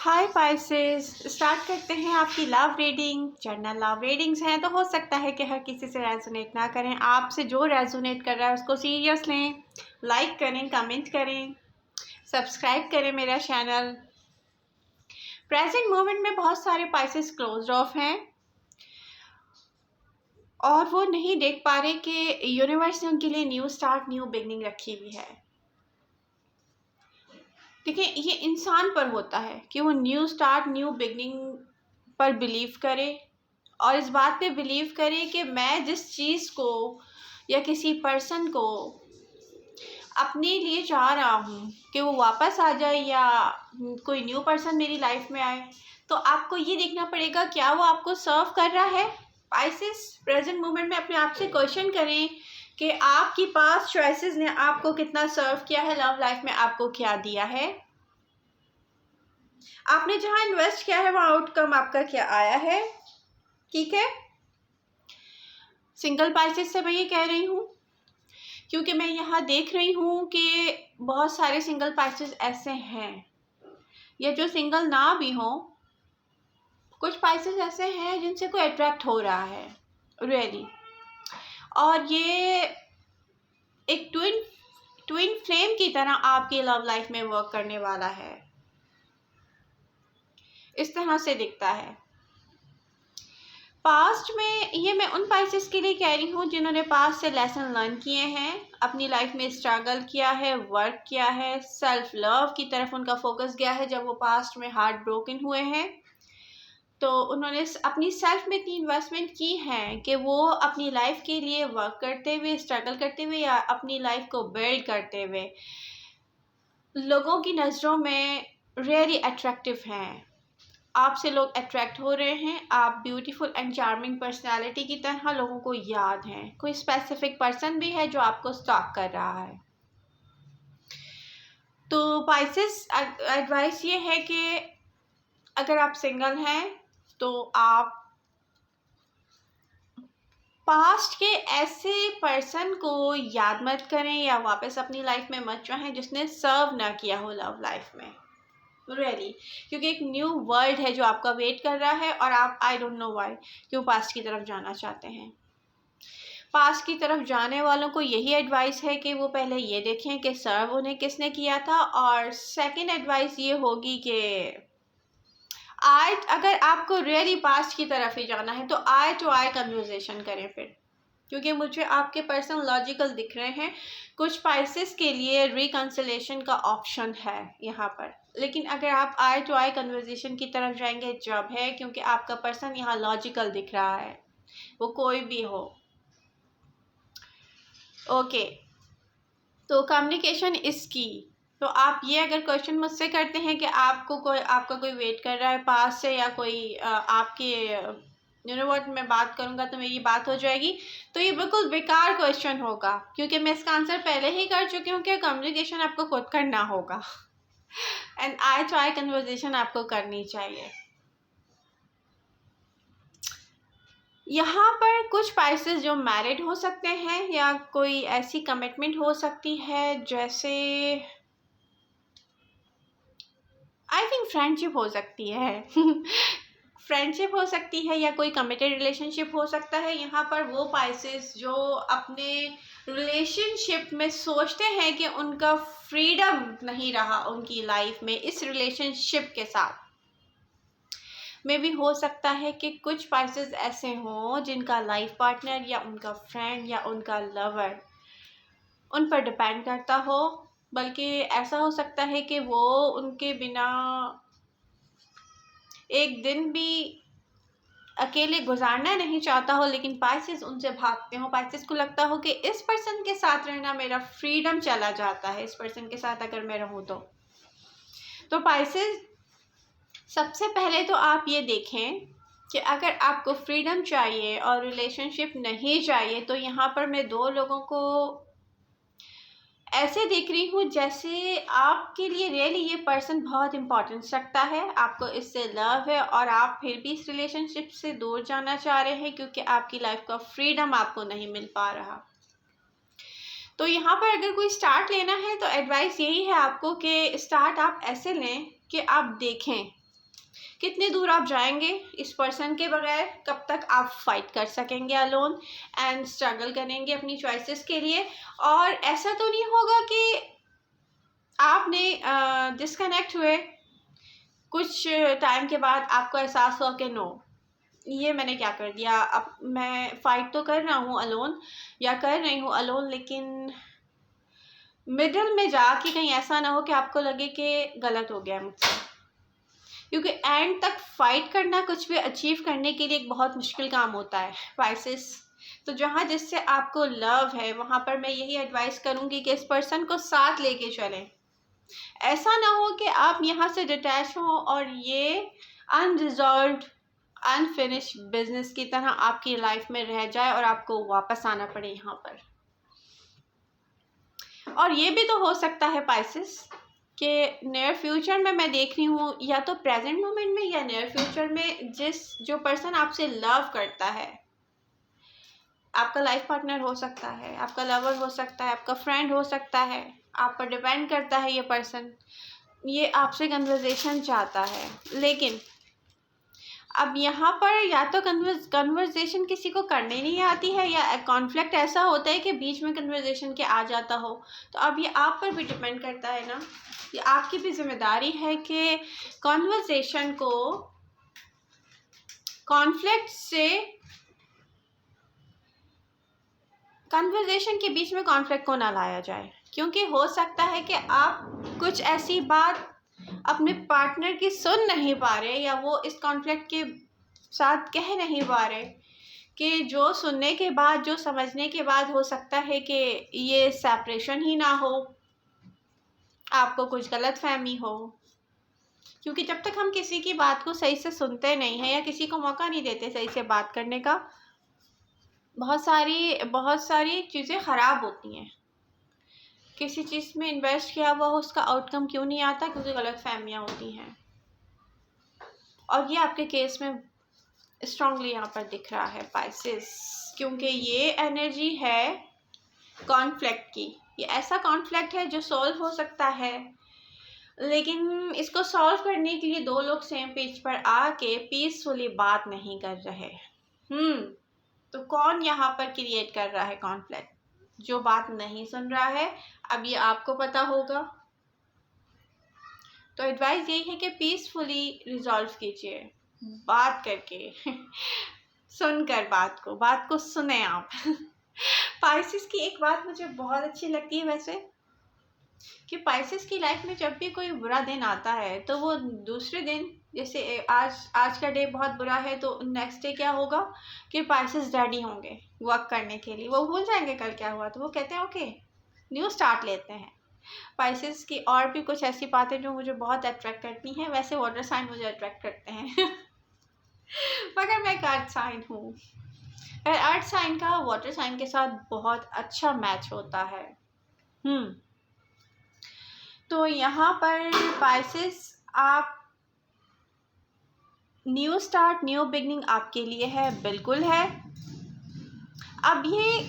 हाय Pisces, start करते हैं आपकी love reading. General love readings हैं तो हो सकता है कि हर किसी से रेजोनेट ना करें। आपसे जो रेजोनेट कर रहा है उसको सीरियस लें, लाइक करें, कमेंट करें, सब्सक्राइब करें मेरा चैनल। प्रेजेंट मोमेंट में बहुत सारे पाइसेस क्लोज ऑफ हैं और वो नहीं देख पा रहे कि यूनिवर्स ने उनके लिए न्यू स्टार्ट, न्यू बिगनिंग रखी हुई है। देखिए, ये इंसान पर होता है कि वो न्यू स्टार्ट, न्यू बिगनिंग पर बिलीव करे और इस बात पे बिलीव करे कि मैं जिस चीज़ को या किसी पर्सन को अपने लिए चाह रहा हूँ कि वो वापस आ जाए या कोई न्यू पर्सन मेरी लाइफ में आए, तो आपको ये देखना पड़ेगा क्या वो आपको सर्व कर रहा है। पाइसेस, प्रेजेंट मोमेंट में अपने आप से क्वेश्चन करें कि आपकी पास्ट चॉइसेस ने आपको कितना सर्व किया है, लव लाइफ में आपको क्या दिया है, आपने जहां इन्वेस्ट किया है वहां आउटकम आपका क्या आया है। ठीक है, सिंगल पाइसेस से मैं ये कह रही हूँ क्योंकि मैं यहाँ देख रही हूँ कि बहुत सारे सिंगल पाइसेस ऐसे हैं या जो सिंगल ना भी हों, कुछ पाइसेस ऐसे हैं जिनसे कोई अट्रैक्ट हो रहा है रियली, और ये एक ट्विन फ्लेम की तरह आपकी लव लाइफ में वर्क करने वाला है। इस तरह से दिखता है। पास्ट में ये मैं उन पाइसेस के लिए कह रही हूँ जिन्होंने पास्ट से लेसन लर्न किए हैं, अपनी लाइफ में स्ट्रगल किया है, वर्क किया है, सेल्फ लव की तरफ उनका फोकस गया है। जब वो पास्ट में हार्ट ब्रोकन हुए हैं तो उन्होंने अपनी सेल्फ में इतनी इन्वेस्टमेंट की है कि वो अपनी लाइफ के लिए वर्क करते हुए, स्ट्रगल करते हुए या अपनी लाइफ को बिल्ड करते हुए लोगों की नज़रों में रियली अट्रैक्टिव हैं। आपसे लोग अट्रैक्ट हो रहे हैं। आप ब्यूटीफुल एंड चार्मिंग पर्सनालिटी की तरह लोगों को याद हैं। कोई स्पेसिफिक पर्सन भी है जो आपको स्टॉक कर रहा है। तो पाइसेस, एडवाइस ये है कि अगर आप सिंगल हैं तो आप पास्ट के ऐसे पर्सन को याद मत करें या वापस अपनी लाइफ में मत चाहें जिसने सर्व ना किया हो लव लाइफ में रियली, क्योंकि एक न्यू वर्ल्ड है जो आपका वेट कर रहा है और आप आई डोंट नो व्हाई क्यों पास्ट की तरफ जाना चाहते हैं। पास्ट की तरफ जाने वालों को यही एडवाइस है कि वो पहले ये देखें कि सर्व उन्हें किसने किया था, और सेकंड एडवाइस ये होगी कि आज अगर आपको रियली पास्ट की तरफ ही जाना है तो आई टू आई कन्वर्सेशन करें फिर, क्योंकि मुझे आपके पर्सन लॉजिकल दिख रहे हैं। कुछ पाइसेस के लिए रिकन्सिलेशन का ऑप्शन है यहाँ पर, लेकिन अगर आप आई टू आई कन्वर्सेशन की तरफ जाएंगे जब है, क्योंकि आपका पर्सन यहाँ लॉजिकल दिख रहा है, वो कोई भी हो। ओके, तो कम्युनिकेशन इज की। तो आप ये अगर क्वेश्चन मुझसे करते हैं कि आपका कोई वेट कर रहा है पास से या कोई आपके व्हाट मैं बात करूंगा तो मेरी बात हो जाएगी, तो ये बिल्कुल बेकार क्वेश्चन होगा, क्योंकि मैं इसका आंसर पहले ही कर चुकी हूँ कि कम्युनिकेशन आपको खुद करना होगा and eye to eye conversation आपको करनी चाहिए। यहाँ पर कुछ पाइसेस जो मैरिड हो सकते हैं या कोई ऐसी कमिटमेंट हो सकती है जैसे आई थिंक फ्रेंडशिप हो सकती है फ्रेंडशिप हो सकती है या कोई कमिटेड रिलेशनशिप हो सकता है। यहाँ पर वो पाइसेस जो अपने रिलेशनशिप में सोचते हैं कि उनका फ्रीडम नहीं रहा उनकी लाइफ में इस रिलेशनशिप के साथ, में भी हो सकता है कि कुछ पाइसेस ऐसे हों जिनका लाइफ पार्टनर या उनका फ्रेंड या उनका लवर उन पर डिपेंड करता हो, बल्कि ऐसा हो सकता है कि वो उनके बिना एक दिन भी अकेले गुजारना नहीं चाहता हो, लेकिन पाइसेस उनसे भागते हो। पाइसेस को लगता हो कि इस पर्सन के साथ रहना मेरा फ्रीडम चला जाता है, इस पर्सन के साथ अगर मैं रहूँ तो पाइसेस, सबसे पहले तो आप ये देखें कि अगर आपको फ्रीडम चाहिए और रिलेशनशिप नहीं चाहिए, तो यहाँ पर मैं दो लोगों को ऐसे देख रही हूँ जैसे आपके लिए रियली ये पर्सन बहुत इम्पोर्टेंस रखता है, आपको इससे लव है और आप फिर भी इस रिलेशनशिप से दूर जाना चाह रहे हैं क्योंकि आपकी लाइफ का फ्रीडम आपको नहीं मिल पा रहा। तो यहाँ पर अगर कोई स्टार्ट लेना है तो एडवाइस यही है आपको कि स्टार्ट आप ऐसे लें कि आप देखें कितने दूर आप जाएंगे इस पर्सन के बगैर, कब तक आप फाइट कर सकेंगे अलोन एंड स्ट्रगल करेंगे अपनी चॉइसेस के लिए। और ऐसा तो नहीं होगा कि आपने डिस्कनेक्ट हुए, कुछ टाइम के बाद आपको एहसास हुआ कि नो, ये मैंने क्या कर दिया, अब मैं फ़ाइट तो कर रहा हूँ अलोन या कर रही हूँ अलोन, लेकिन मिडिल में जाके कहीं ऐसा ना हो कि आपको लगे कि गलत हो गया मुझसे। क्योंकि एंड तक फाइट करना कुछ भी अचीव करने के लिए एक बहुत मुश्किल काम होता है पाइसेस। तो जहाँ जिससे आपको लव है वहाँ पर मैं यही एडवाइस करूँगी कि इस पर्सन को साथ लेके चलें। ऐसा ना हो कि आप यहाँ से डिटैच हो और ये अनरिजॉल्व्ड अनफिनिश बिजनेस की तरह आपकी लाइफ में रह जाए और आपको वापस आना पड़े यहाँ पर। और ये भी तो हो सकता है पाइसेस कि नियर फ्यूचर में मैं देख रही हूँ, या तो प्रेजेंट मोमेंट में या नियर फ्यूचर में, जो पर्सन आपसे लव करता है, आपका लाइफ पार्टनर हो सकता है, आपका लवर हो सकता है, आपका फ्रेंड हो सकता है, आप पर डिपेंड करता है ये पर्सन, ये आपसे कन्वर्सेशन चाहता है। लेकिन अब यहाँ पर या तो कन्वर्सेशन किसी को करने नहीं आती है, या कॉन्फ्लिक्ट ऐसा होता है कि बीच में कन्वर्सेशन के आ जाता हो। तो अब ये आप पर भी डिपेंड करता है ना, ये आपकी भी जिम्मेदारी है कि कॉन्वर्सेशन को कन्वर्सेशन के बीच में कॉन्फ्लिक्ट को ना लाया जाए। क्योंकि हो सकता है कि आप कुछ ऐसी बात अपने पार्टनर की सुन नहीं पा रहे, या वो इस कॉन्फ्लिक्ट के साथ कह नहीं पा रहे, कि जो सुनने के बाद, जो समझने के बाद हो सकता है कि ये सेपरेशन ही ना हो, आपको कुछ गलत फहमी हो। क्योंकि जब तक हम किसी की बात को सही से सुनते नहीं हैं या किसी को मौका नहीं देते सही से बात करने का, बहुत सारी चीज़ें ख़राब होती हैं। किसी चीज़ में इन्वेस्ट किया हुआ हो, उसका आउटकम क्यों नहीं आता? क्योंकि गलत फहमियाँ होती हैं। और ये आपके केस में स्ट्रांगली यहाँ पर दिख रहा है पाइसेस, क्योंकि ये एनर्जी है कॉन्फ्लिक्ट की। ये ऐसा कॉन्फ्लिक्ट है जो सॉल्व हो सकता है, लेकिन इसको सॉल्व करने के लिए दो लोग सेम पेज पर आके पीसफुली बात नहीं कर रहे। तो कौन यहाँ पर क्रिएट कर रहा है कॉन्फ्लिक्ट? जो बात नहीं सुन रहा है। अब ये आपको पता होगा। तो एडवाइस यही है कि पीसफुली रिजॉल्व कीजिए, बात करके सुनकर बात को सुने आप। पाइसेस की एक बात मुझे बहुत अच्छी लगती है वैसे, कि पाइसेस की लाइफ में जब भी कोई बुरा दिन आता है तो वो दूसरे दिन, जैसे आज का डे बहुत बुरा है तो नेक्स्ट डे क्या होगा कि पाइसेस रेडी होंगे वर्क करने के लिए। वो भूल जाएंगे कल क्या हुआ, तो वो कहते हैं ओके न्यू स्टार्ट लेते हैं। पाइसेस की और भी कुछ ऐसी बातें जो मुझे बहुत अट्रैक्ट करती हैं। वैसे वाटर साइन मुझे अट्रैक्ट करते हैं मगर मैं एक अर्थ साइन हूँ, अर्थ साइन का वाटर साइन के साथ बहुत अच्छा मैच होता है। तो यहाँ पर पाइसेस, आप न्यू स्टार्ट, न्यू बिगनिंग आपके लिए है, बिल्कुल है। अब ये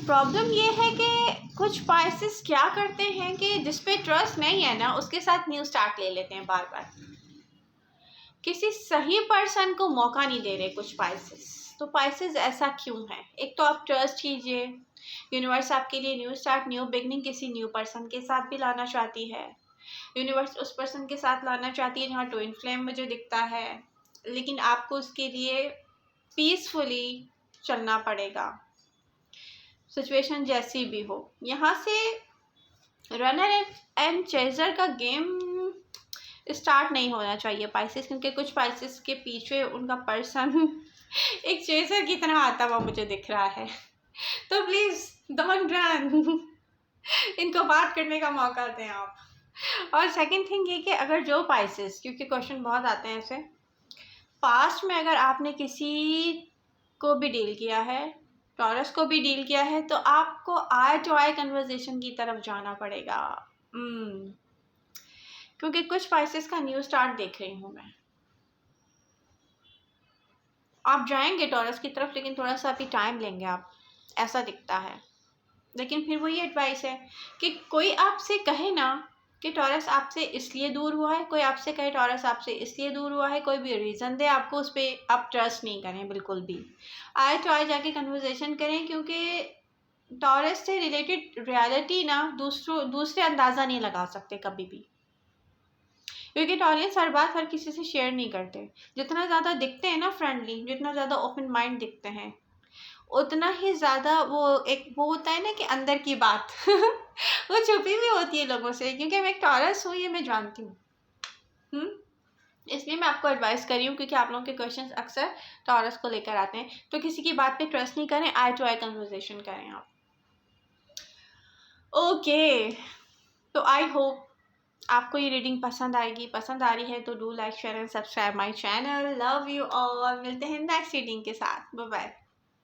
प्रॉब्लम ये है कि कुछ पाइसेस क्या करते हैं कि जिस पे ट्रस्ट नहीं है ना, उसके साथ न्यू स्टार्ट ले लेते हैं बार बार। किसी सही पर्सन को मौका नहीं दे रहे कुछ पाइसेस। तो पाइसेस ऐसा क्यों है? एक तो आप ट्रस्ट कीजिए, यूनिवर्स आपके लिए न्यू स्टार्ट, न्यू बिगनिंग किसी न्यू पर्सन के साथ भी लाना चाहती है। यूनिवर्स उस पर्सन के साथ लाना चाहती है जहाँ ट्विन फ्लेम मुझे दिखता है, लेकिन आपको उसके लिए पीसफुली चलना पड़ेगा, सिचुएशन जैसी भी हो। यहाँ से रनर एंड चेजर का गेम स्टार्ट नहीं होना चाहिए पाइसेस, क्योंकि कुछ पाइसेस के पीछे उनका पर्सन एक चेजर की तरह आता हुआ मुझे दिख रहा है। तो प्लीज़ डोंट रन, इनको बात करने का मौका दें आप। और सेकंड थिंग ये कि अगर जो पाइसेस, क्योंकि क्वेश्चन बहुत आते हैं ऐसे, पास्ट में अगर आपने किसी को भी डील किया है, टॉरस को भी डील किया है, तो आपको आई टू आई कन्वर्सेशन की तरफ जाना पड़ेगा। क्योंकि कुछ पाइसेस का न्यू स्टार्ट देख रही हूँ मैं। आप जाएंगे टॉरस की तरफ, लेकिन थोड़ा सा अभी टाइम लेंगे आप, ऐसा दिखता है। लेकिन फिर वही एडवाइस है कि कोई आपसे कहे ना कि टॉरस आपसे इसलिए दूर हुआ है, कोई आपसे कहे टॉरस आपसे इसलिए दूर हुआ है, कोई भी रीज़न दे आपको, उस पर आप ट्रस्ट नहीं करें बिल्कुल भी। आए तो आए जाके कन्वर्सेशन करें, क्योंकि टॉरस से रिलेटेड रियलिटी ना दूसरे अंदाज़ा नहीं लगा सकते कभी भी, क्योंकि टॉरियंस हर बात हर किसी से शेयर नहीं करते। जितना ज़्यादा दिखते हैं ना फ्रेंडली, जितना ज़्यादा ओपन माइंड दिखते हैं, उतना ही ज़्यादा वो होता है ना कि अंदर की बात वो छुपी हुई होती है लोगों से। क्योंकि मैं एक टॉरस हूँ, ये मैं जानती हूँ। इसलिए मैं आपको एडवाइस कर रही हूँ, क्योंकि आप लोगों के क्वेश्चंस अक्सर टॉरस को लेकर आते हैं। तो किसी की बात पे ट्रस्ट नहीं करें, आई टू आई कन्वर्सेशन करें आप। ओके, तो आई होप आपको ये रीडिंग पसंद आएगी। पसंद आ रही है तो do like share and subscribe my channel. Love you all. मिलते हैं नेक्स्ट रीडिंग के साथ। Bye bye.